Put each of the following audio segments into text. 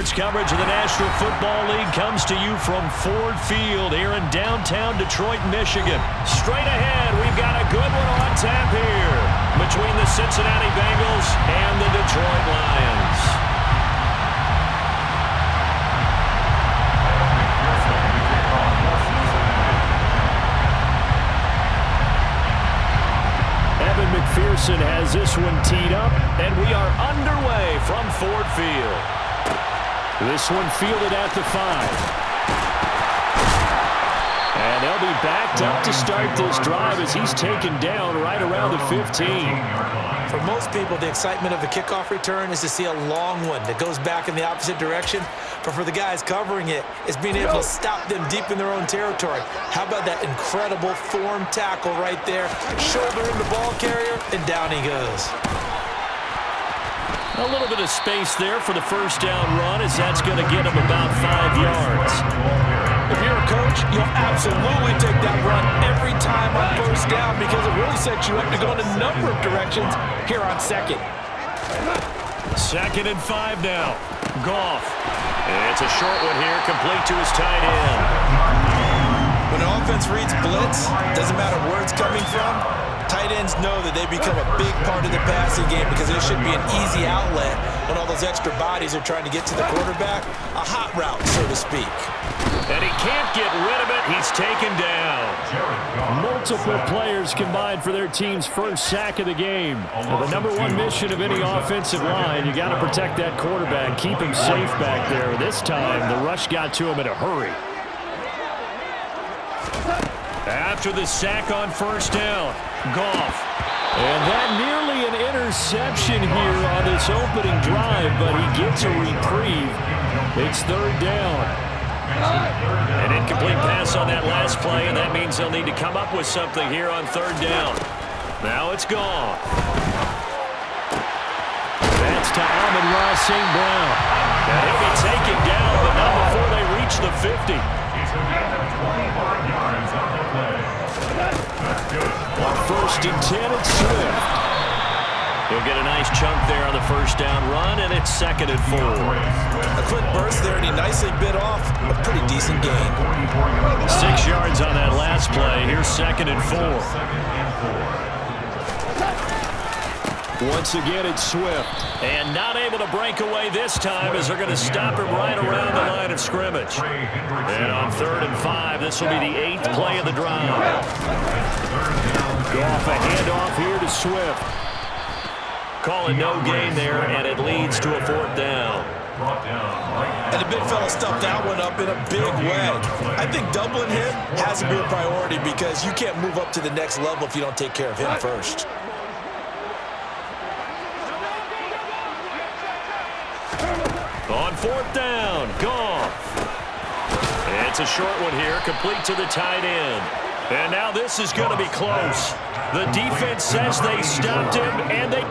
Sports coverage of the National Football League comes to you from Ford Field here in downtown Detroit, Michigan. Straight ahead, we've got a good one on tap here between the Cincinnati Bengals and the Detroit Lions. McPherson has this one teed up, and we are underway from Ford Field. This one fielded at the 5. And they'll be backed up to start this drive as he's taken down right around the 15. For most people, the excitement of the kickoff return is to see a long one that goes back in the opposite direction. But for the guys covering it, it's being able to stop them deep in their own territory. How about that incredible form tackle right there? Shoulder in the ball carrier, and down he goes. A little bit of space there for the first down run, as that's going to get him about 5 yards. If you're a coach, you'll absolutely take that run every time on first down because it really sets you up to go in a number of directions here on second. 2nd and 5 now. Goff. It's a short one here, complete to his tight end. When an offense reads blitz, doesn't matter where it's coming from, tight ends know that they become a big part of the passing game because it should be an easy outlet when all those extra bodies are trying to get to the quarterback. A hot route, so to speak. And he can't get rid of it. He's taken down. Multiple players combined for their team's first sack of the game. Well, the number one mission of any offensive line, you got to protect that quarterback, keep him safe back there. This time, the rush got to him in a hurry. After the sack on first down, Goff. And that nearly an interception here on this opening drive, but he gets a reprieve. It's 3rd down. An incomplete pass on that last play, and that means they'll need to come up with something here on 3rd down. Now it's gone. That's to Amon-Ra St. Brown. And he'll be taken down, but not before they reach the 50. On 1st and 10, it's Swift. He'll get a nice chunk there on the first down run, and it's 2nd and 4. A quick burst there, and he nicely bit off a pretty decent gain. 6 yards on that last play. Here's 2nd and 4. Once again, it's Swift. And not able to break away this time as they're going to stop him right around the line of scrimmage. And on 3rd and 5, this will be the 8th play of the drive. Goff a handoff here to Swift. Call it no gain there, and it leads to a 4th down. And the big fella stuffed that one up in a big way. I think doubling him has to be a priority because you can't move up to the next level if you don't take care of him first. On 4th down, Goff. It's a short one here, complete to the tight end. And now this is going to be close. The defense says they stopped him, and they...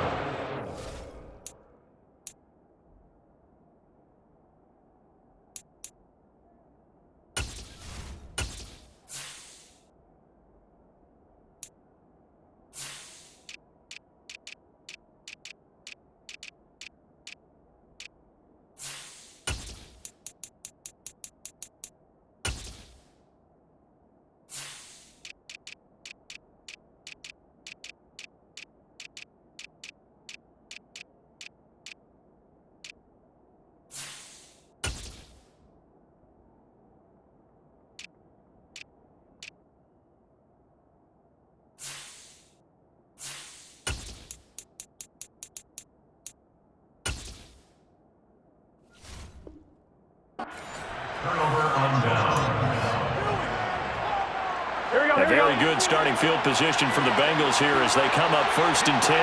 A very good starting field position for the Bengals here as they come up 1st and 10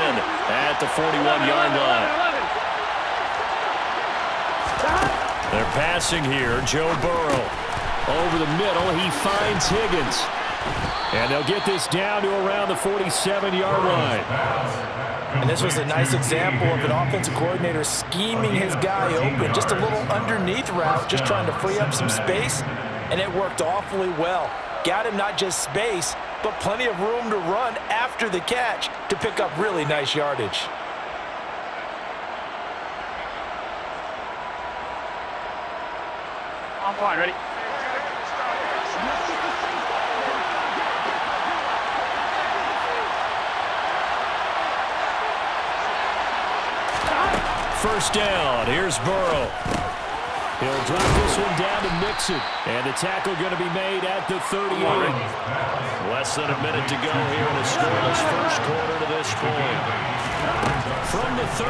at the 41-yard line. They're passing here. Joe Burrow over the middle. He finds Higgins. And they'll get this down to around the 47-yard line. And this was a nice example of an offensive coordinator scheming his guy open. Just a little underneath route, just trying to free up some space. And it worked awfully well. Got him not just space, but plenty of room to run after the catch to pick up really nice yardage. Offline, ready? First down. Here's Burrow. He'll drop this one down to Mixon. And the tackle going to be made at the 38. Less than a minute to go here in a scoreless first quarter to this point. From the 38,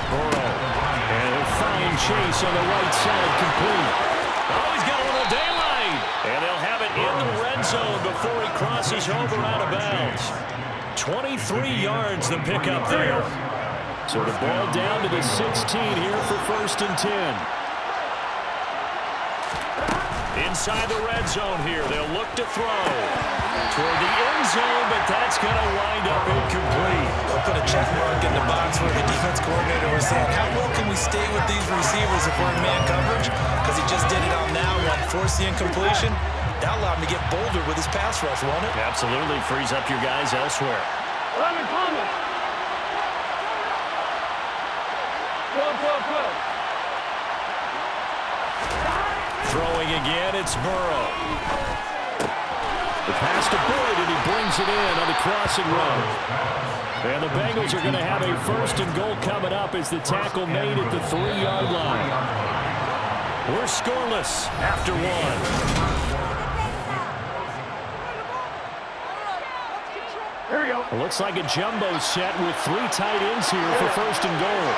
Burrow. And he'll find Chase on the right side, complete. Oh, he's got a little daylight. And they'll have it in the red zone before he crosses over out of bounds. 23 yards the pickup there. So the ball down to the 16 here for 1st and 10. Inside the red zone here, they'll look to throw toward the end zone, but that's going to wind up incomplete. They'll put a check mark in the box where the defense coordinator was saying, how well can we stay with these receivers if we're in man coverage? Because he just did it on that one, forced the incompletion. That allowed him to get bolder with his pass rush, won't it? Absolutely, frees up your guys elsewhere. Throwing again, it's Burrow. The pass to Boyd, and he brings it in on the crossing run. And the Bengals are going to have a 1st and goal coming up as the tackle made at the 3-yard line. We're scoreless after one. Here we go. It looks like a jumbo set with 3 tight ends here for 1st and goal.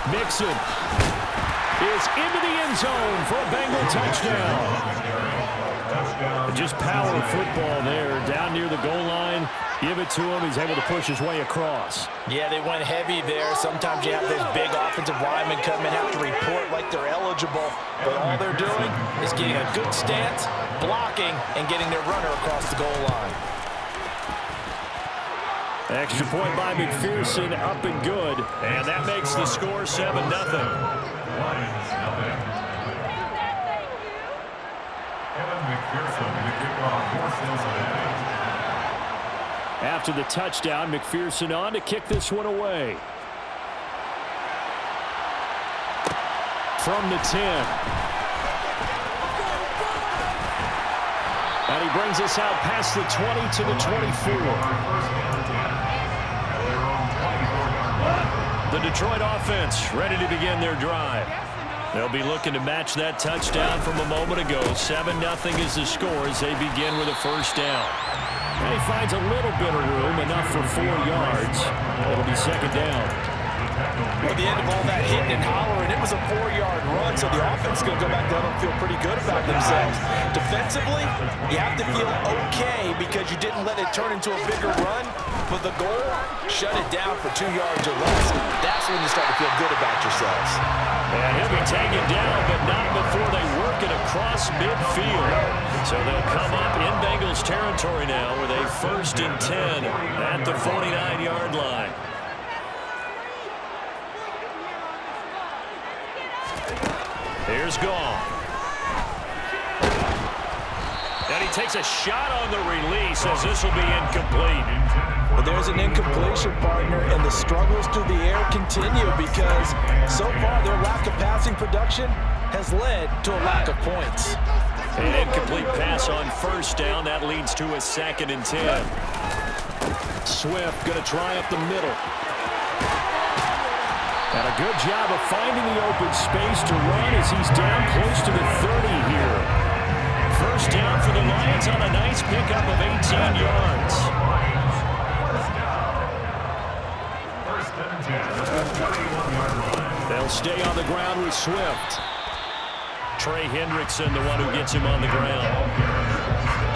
Mixon is into the end zone for a Bengal touchdown. Just power football there, down near the goal line. Give it to him. He's able to push his way across. Yeah, they went heavy there. Sometimes you have those big offensive linemen come and have to report like they're eligible. But all they're doing is getting a good stance, blocking, and getting their runner across the goal line. Extra point by McPherson, up and good. And that makes the score 7-0. After the touchdown, McPherson on to kick this one away. From the 10. And he brings us out past the 20 to the 24. The Detroit offense ready to begin their drive. They'll be looking to match that touchdown from a moment ago. 7-0 is the score as they begin with a 1st down. And he finds a little bit of room, enough for 4 yards. It'll be 2nd down. At the end of all that hitting and hollering, it was a 4-yard run, so the offense is going to go back there and feel pretty good about themselves. Defensively, you have to feel okay because you didn't let it turn into a bigger run, but the goal, shut it down for 2 yards or less. That's when you start to feel good about yourselves. And he'll be taken down, but not before they work it across midfield. So they'll come up in Bengals territory now with a 1st and 10 at the 49-yard line. Here's Goff. And he takes a shot on the release as this will be incomplete. But there's an incompletion, partner, and the struggles through the air continue because so far their lack of passing production has led to a lack of points. An incomplete pass on 1st down. That leads to a 2nd and 10. Swift going to try up the middle. And a good job of finding the open space to run as he's down close to the 30 here. 1st down for the Lions on a nice pickup of 18 yards. They'll stay on the ground with Swift. Trey Hendrickson, the one who gets him on the ground.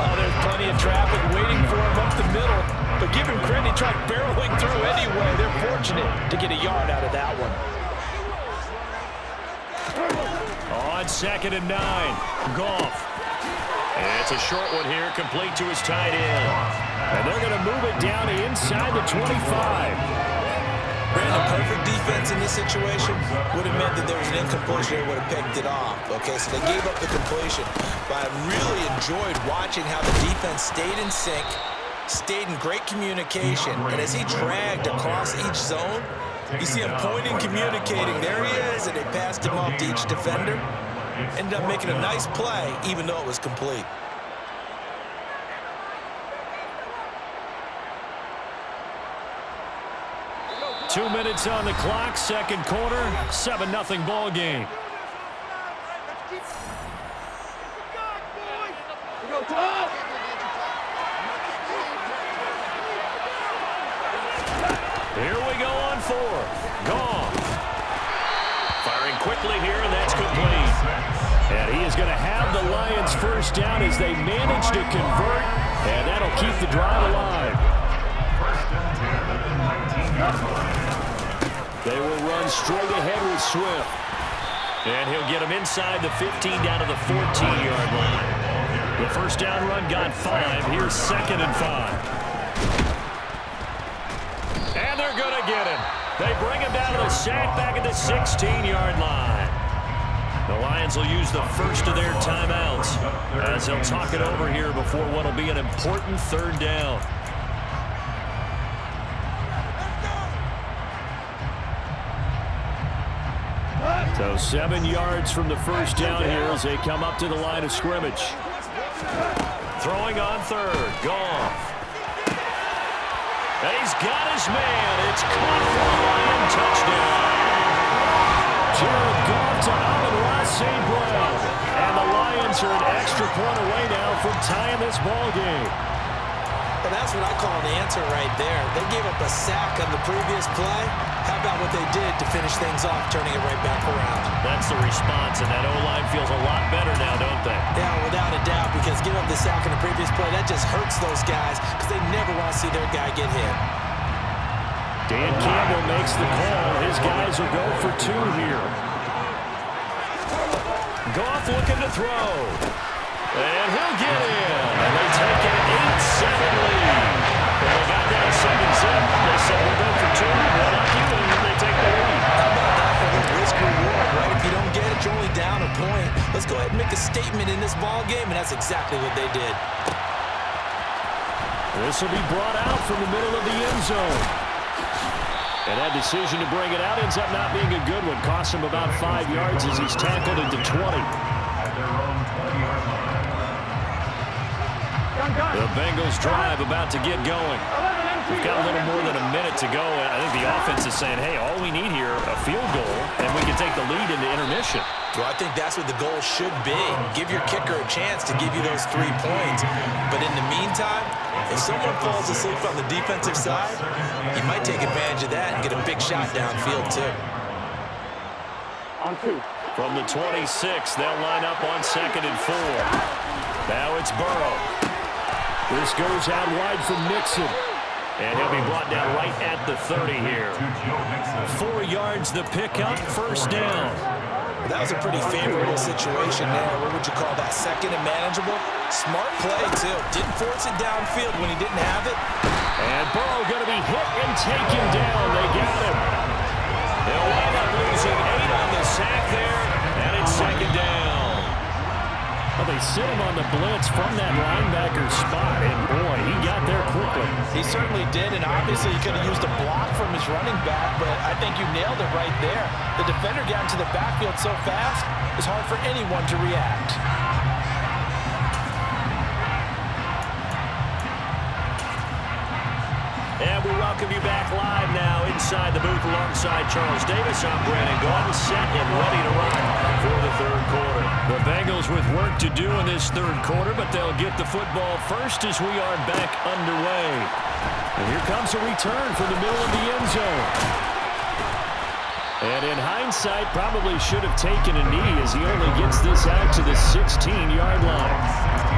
Oh, there's plenty of traffic waiting for him up the middle. But give him credit, he tried barreling through anyway. They're fortunate to get a yard out of that one. On 2nd and 9, Goff. And it's a short one here, complete to his tight end. And they're going to move it down to inside the 25. Brandon, perfect defense in this situation would have meant that there was an incompletion. They would have picked it off. Okay, so they gave up the completion. But I really enjoyed watching how the defense stayed in sync, stayed in great communication. And as he dragged across each zone, you see him pointing, communicating. There he is, and they passed him off to each defender. Ended up making a nice play, even though it was complete. Two minutes on the clock, second quarter, 7-0 ball game. Here we go on fourth. Gone. Firing quickly here, and that's complete. And he is going to have the Lions first down as they manage to convert, and that'll keep the drive alive. They will run straight ahead with Swift. And he'll get him inside the 15 down to the 14-yard line. The first down run got 5. Here's 2nd and 5. And they're going to get him. They bring him down to the sack back at the 16-yard line. The Lions will use the first of their timeouts as they'll talk it over here before what will be an important third down. So 7 yards from the first down here as they come up to the line of scrimmage. Throwing on third. Goff. And he's got his man. It's caught for a Lion touchdown. Jared Goff to Amon-Ra St. Brown. And the Lions are an extra point away now from tying this ball game. And that's what I call an answer right there. They gave up a sack on the previous play. How about what they did to finish things off, turning it right back around? That's the response, and that O-line feels a lot better now, don't they? Yeah, without a doubt, because giving up the sack on the previous play, that just hurts those guys because they never want to see their guy get hit. Dan Campbell makes the call. His guys will go for 2 here. Goff looking to throw. And he'll get in. And they take an 8-7 lead. And they got that 7-zip. They said we'll go for 2. Well, not you, and they take the lead. How about that for the risk reward, right? If you don't get it, you're only down a point. Let's go ahead and make a statement in this ball game, and that's exactly what they did. This will be brought out from the middle of the end zone. And that decision to bring it out ends up not being a good one. Costs him about 5 yards as he's tackled into 20. The Bengals drive about to get going. We've got a little more than a minute to go. I think the offense is saying, hey, all we need here, a field goal, and we can take the lead into intermission. Well, I think that's what the goal should be. Give your kicker a chance to give you those 3 points. But in the meantime, if someone falls asleep on the defensive side, you might take advantage of that and get a big shot downfield, too. On 2. From the 26, they'll line up on 2nd and 4. Now it's Burrow. This goes out wide from Nixon. And he'll be brought down right at the 30 here. 4 yards the pickup, first down. That was a pretty favorable situation there. What would you call that? 2nd and manageable? Smart play, too. Didn't force it downfield when he didn't have it. And Burrow going to be hit and taken down. They got him. They'll wind up losing 8 on the sack there, and it's 2nd down. Well, they sit him on the blitz from that linebacker spot, and boy, he got there quickly. He certainly did, and obviously he could have used a block from his running back, but I think you nailed it right there. The defender got into the backfield so fast, it's hard for anyone to react. And we welcome you back live now inside the booth alongside Charles Davis. I'm Brandon Gaudin, set and ready to rock for the third quarter. The Bengals with work to do in this third quarter, but they'll get the football first as we are back underway. And here comes a return from the middle of the end zone. And in hindsight, probably should have taken a knee as he only gets this out to the 16-yard line.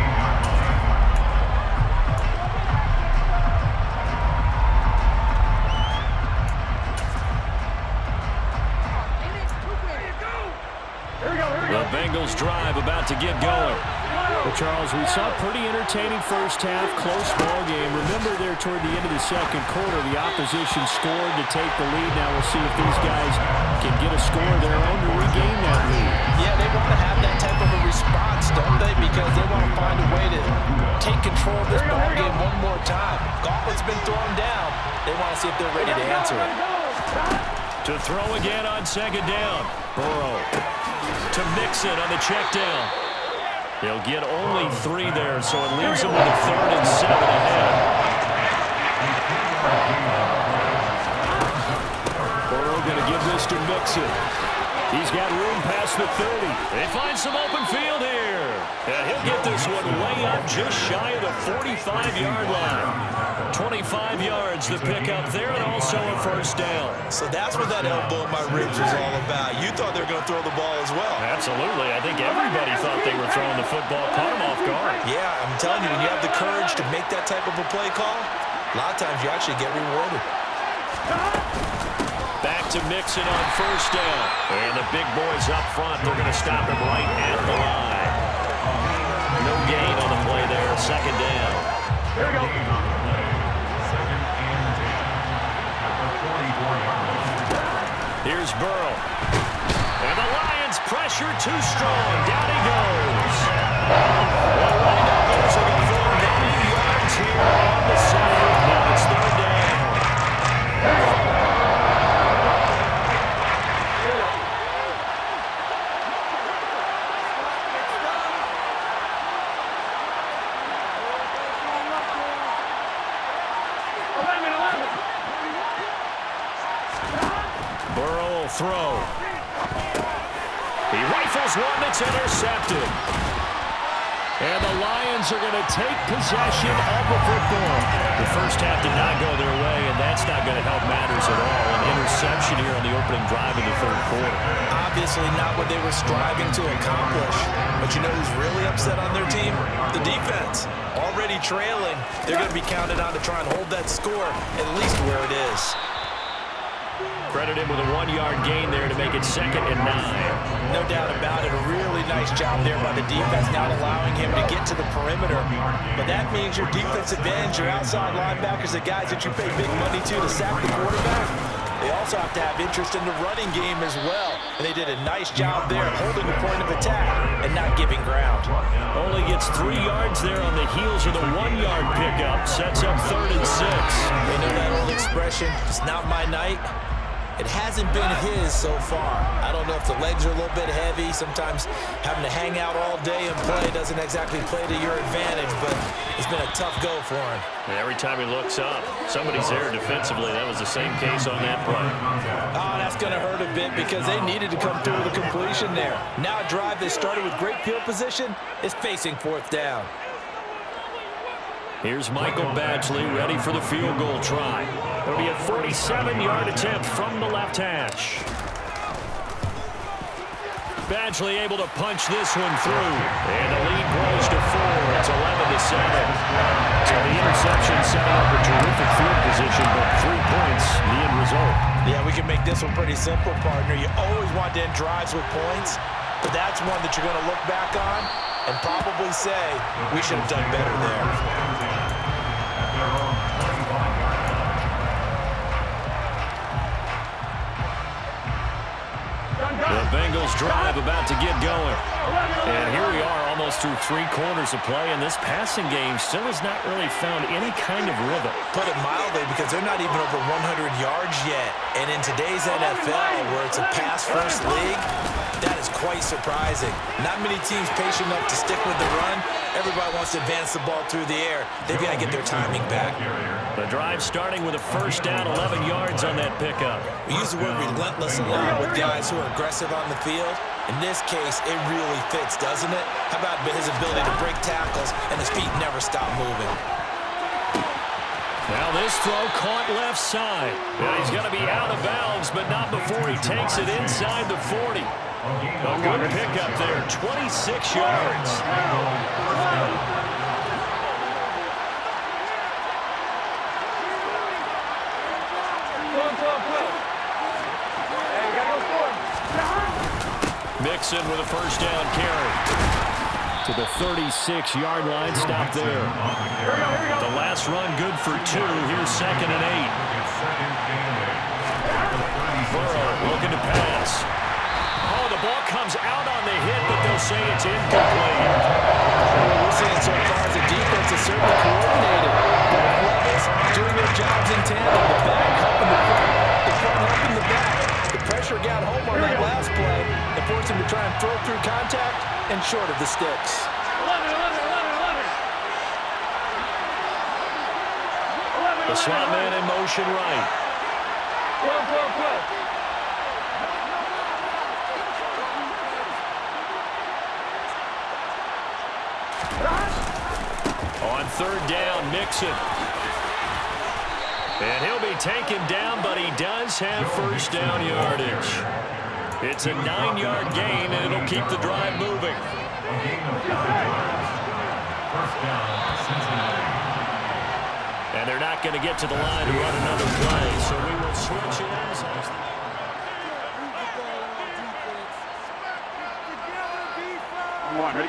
The Bengals drive about to get going. Well, Charles, we saw a pretty entertaining first half, close ball game. Remember there toward the end of the second quarter, the opposition scored to take the lead. Now we'll see if these guys can get a score of their own to regain that lead. Yeah, they want to have that type of a response, don't they? Because they want to find a way to take control of this ball game one more time. Gauntlet's been thrown down. They want to see if they're ready to answer it. To throw again on second down. Burrow to Mixon on the check down. They'll get only 3 there, so it leaves them with a 3rd and 7 ahead. Burrow going to give this to Mixon. He's got room past the 30. They find some open field here. And he'll get this one way up just shy of the 45-yard line. 25 yards the pick up there, and also a first down. So that's what that elbow in my ribs was all about. You thought they were going to throw the ball as well. Absolutely. I think everybody thought they were throwing the football. Caught them off guard. Yeah, I'm telling you, when you have the courage to make that type of a play call, a lot of times you actually get rewarded. Back to Mixon on first down. And the big boys up front, they're going to stop him right at the line. No gain on the play there, second down. Here we go. Here's Burrow. And the Lions pressure too strong. Down he goes. Well, right now, those are going for 9 yards here on the side. Now it's 3rd down. Burrow will throw. He rifles one that's intercepted. And the Lions are going to take possession of the football. The first half did not go their way, and that's not going to help matters at all. An interception here on the opening drive of the 3rd quarter. Obviously not what they were striving to accomplish. But you know who's really upset on their team? The defense. Already trailing. They're going to be counted on to try and hold that score at least where it is. Credit him with a 1-yard gain there to make it 2nd and 9. No doubt about it. A really nice job there by the defense, not allowing him to get to the perimeter. But that means your defensive ends, your outside linebackers, the guys that you pay big money to sack the quarterback, they also have to have interest in the running game as well. And they did a nice job there holding the point of attack and not giving ground. Only gets 3 yards there on the heels of the 1-yard pickup. Sets up 3rd and 6. You know that old expression, it's not my night. It hasn't been his so far. I don't know if the legs are a little bit heavy. Sometimes having to hang out all day and play doesn't exactly play to your advantage, but it's been a tough go for him. And every time he looks up, somebody's there defensively. That was the same case on that play. Oh, that's going to hurt a bit because they needed to come through with a completion there. Now a drive that started with great field position is facing 4th down. Here's Michael Badgley ready for the field goal try. It'll be a 47-yard attempt from the left hash. Badgley able to punch this one through. And the lead grows to 4. It's 11-7. So the interception setting up a terrific field position, but 3 points, the end result. Yeah, we can make this one pretty simple, partner. You always want to end drives with points, but that's one that you're going to look back on and probably say, we should have done better there. The Bengals drive about to get going. And here we are almost through 3 quarters of play, and this passing game still has not really found any kind of rhythm. Put it mildly, because they're not even over 100 yards yet. And in today's NFL, where it's a pass-first league, that is quite surprising. Not many teams patient enough to stick with the run. Everybody wants to advance the ball through the air. They've got to get their timing back. The drive starting with a first down, 11 yards on that pickup. We use the word relentless a lot with guys who are aggressive on the field. In this case, it really fits, doesn't it? How about his ability to break tackles and his feet never stop moving? Now this throw caught left side. Yeah, he's going to be out of bounds, but not before he takes it inside the 40. A good pickup there, 26 yards. Mixon with a first down carry. To the 36-yard line, stop there. The last run good for 2. Here's 2nd and 8. Burrow looking to pass. say it's incomplete. What we're seeing so far is the defense is certainly coordinated. Both levels doing their jobs in tandem. The back helping the front helping the back. The pressure got home on that last play and forced him to try and throw through contact and short of the sticks. The slot man in motion right. On third down, Mixon. And he'll be taken down, but he does have first down yardage. It's a 9-yard gain, and it'll keep the drive moving. And they're not going to get to the line to run another play, so we will switch it. Ready?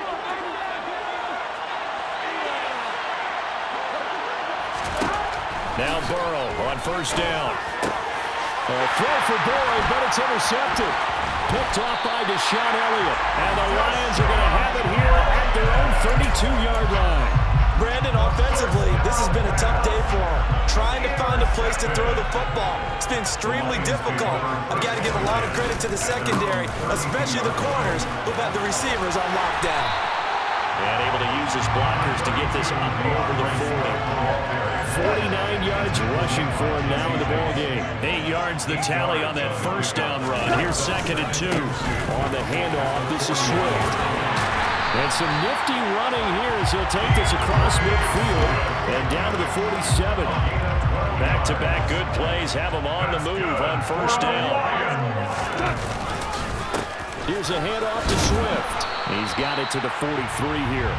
Now Burrow on first down. A throw for Boyd, but it's intercepted. Picked off by Deshaun Elliott. And the Lions are going to have it here at their own 32-yard line. Brandon, offensively, this has been a tough day for him. Trying to find a place to throw the football. It's been extremely difficult. I've got to give a lot of credit to the secondary, especially the corners who've had the receivers on lockdown. And able to use his blockers to get this up over the 40. 49 yards rushing for him now in the ballgame. 8 yards the tally on that first down run. Here's 2nd and 2. On the handoff, this is Swift. And some nifty running here as he'll take this across midfield and down to the 47. Back-to-back good plays have him on the move on first down. Here's a handoff to Swift. He's got it to the 43 here.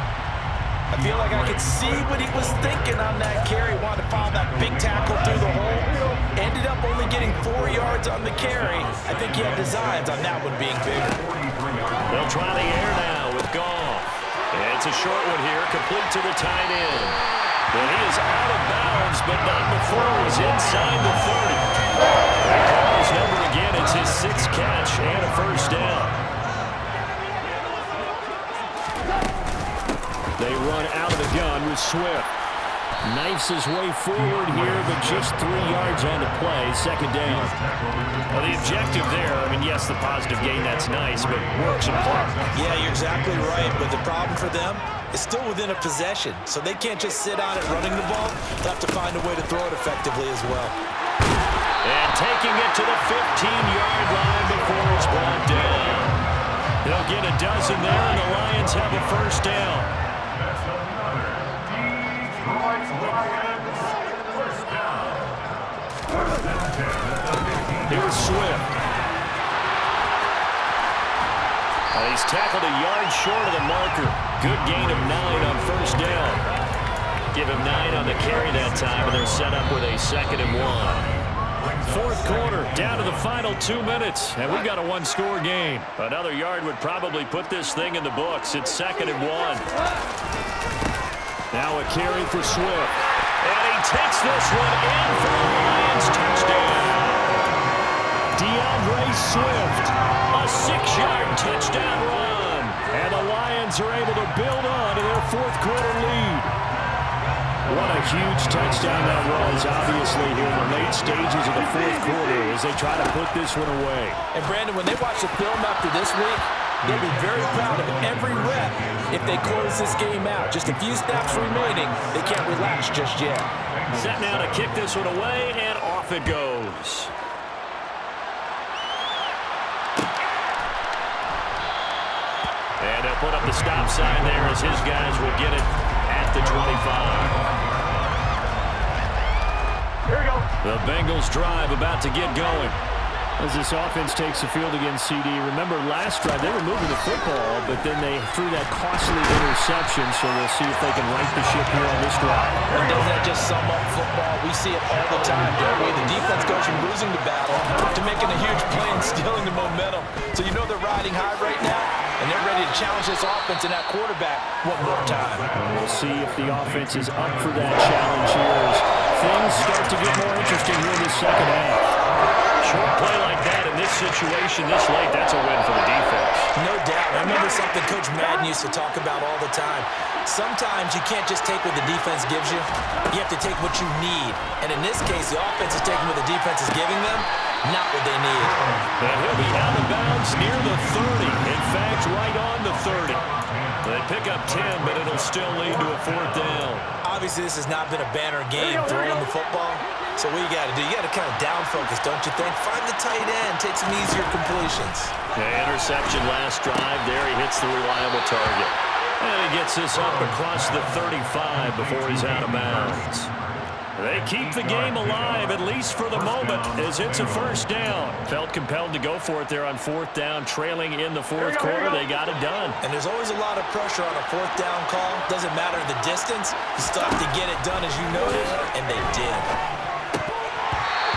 I feel like I could see what he was thinking on that carry. Wanted to follow that big tackle through the hole. Ended up only getting 4 yards on the carry. I think he had designs on that one being bigger. They'll try the air now with Goff. It's a short one here, complete to the tight end. But he is out of bounds, but not before he's inside the 30. They call his number again. It's his 6th catch and a first down. They run out of the gun with Swift. Knifes his way forward here, but just 3 yards on the play. 2nd down. Well, the objective there, I mean, yes, the positive gain, that's nice, but works in part. Yeah, you're exactly right, but the problem for them is still within a possession, so they can't just sit on it running the ball. They'll have to find a way to throw it effectively as well. And taking it to the 15-yard line before it's brought down. They'll get a dozen there, and the Lions have a first down. Here's Swift. He's tackled a yard short of the marker. Good gain of 9 on first down. Give him 9 on the carry that time, and they're set up with a 2nd and 1. 4th quarter, down to the final 2 minutes, and we've got a 1-score game. Another yard would probably put this thing in the books. It's 2nd and 1. Now a carry for Swift. And he takes this one in for the Lions touchdown. DeAndre Swift, a 6-yard touchdown run. And the Lions are able to build on to their 4th quarter lead. What a huge touchdown that was, obviously, here in the late stages of the 4th quarter as they try to put this one away. And, Brandon, when they watch the film after this week, they'll be very proud of every rep if they close this game out. Just a few snaps remaining. They can't relax just yet. Set now to kick this one away, and off it goes. And they'll put up the stop sign there as his guys will get it at the 25. Here we go. The Bengals drive about to get going. As this offense takes the field against CD, remember last drive they were moving the football, but then they threw that costly interception, so we'll see if they can right the ship here on this drive. And doesn't that just sum up football? We see it all the time, don't we? The defense goes from losing the battle to making a huge play and stealing the momentum. So you know they're riding high right now, and they're ready to challenge this offense and that quarterback one more time. And we'll see if the offense is up for that challenge here as things start to get more interesting here in the second half. short play like that in this situation this late, that's a win for the defense. No doubt. I remember something Coach Madden used to talk about all the time. Sometimes you can't just take what the defense gives you. You have to take what you need. And in this case, the offense is taking what the defense is giving them, not what they need. And he'll be out of bounds near the 30. In fact, right on the 30. They pick up 10, but it'll still lead to a 4th down. Obviously, this has not been a banner game throwing the football. So what you got to do, you got to kind of down focus, don't you think? Find the tight end, take some easier completions. The interception last drive there. He hits the reliable target. And he gets this up across the 35 before he's out of bounds. They keep the game alive, at least for the moment, as it's a 1st down. Felt compelled to go for it there on 4th down, trailing in the 4th quarter. They got it done. And there's always a lot of pressure on a 4th down call. Doesn't matter the distance. You still have to get it done, as you noted, and they did.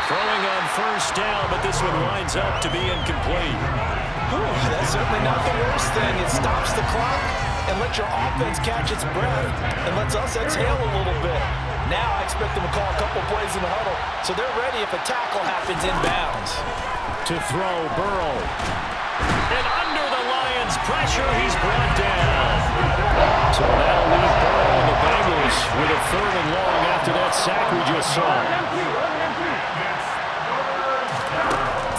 Throwing on 1st down, but this one winds up to be incomplete. That's certainly not the worst thing. It stops the clock and lets your offense catch its breath and lets us exhale a little bit. Now I expect them to call a couple plays in the huddle, so they're ready if a tackle happens inbounds. To throw, Burrow. And under the Lions' pressure, he's brought down. So that'll leave Burrow and the Bengals with a 3rd and long after that sack we just saw.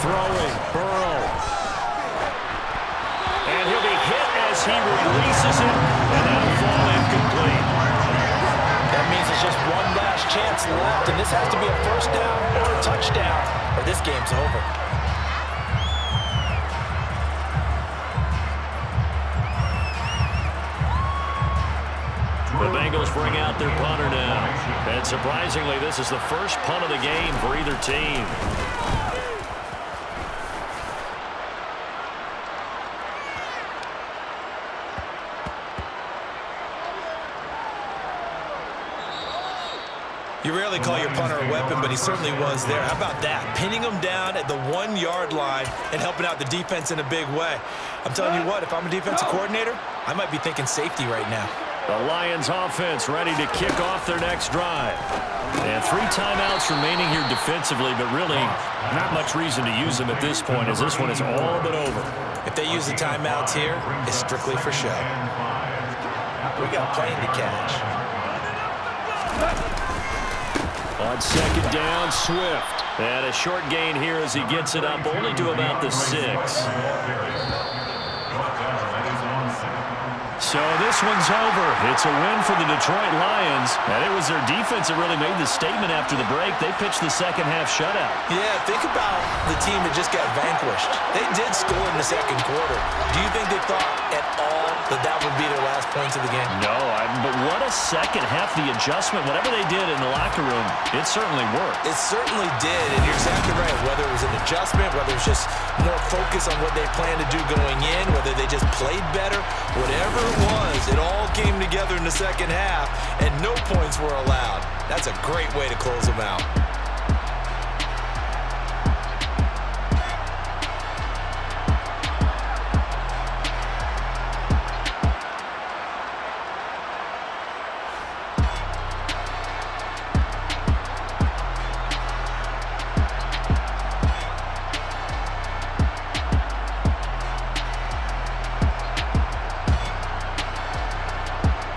Throwing, Burrow. And he'll be hit as he releases it, and that'll fall incomplete. That means it's just one last chance left, and this has to be a 1st down or a touchdown, or this game's over. The Bengals bring out their punter now. And surprisingly, this is the first punt of the game for either team. You rarely call your punter a weapon, but he certainly was there. How about that? Pinning him down at the 1-yard line and helping out the defense in a big way. I'm telling you what, if I'm a defensive coordinator, I might be thinking safety right now. The Lions offense ready to kick off their next drive. And 3 timeouts remaining here defensively, but really not much reason to use them at this point, as this one is all but over. If they use the timeouts here, it's strictly for show. We got plenty to catch. On 2nd down, Swift. And a short gain here as he gets it up only to about the 6. So this one's over. It's a win for the Detroit Lions. And it was their defense that really made the statement after the break. They pitched the second half shutout. Yeah, think about the team that just got vanquished. They did score in the 2nd quarter. Do you think they thought at all that that would be their last points of the game? No, but what a second half. The adjustment, whatever they did in the locker room, it certainly worked. It certainly did, and you're exactly right. Whether it was an adjustment, whether it was just more focus on what they planned to do going in, whether they just played better, whatever it was, it all came together in the second half, and no points were allowed. That's a great way to close them out.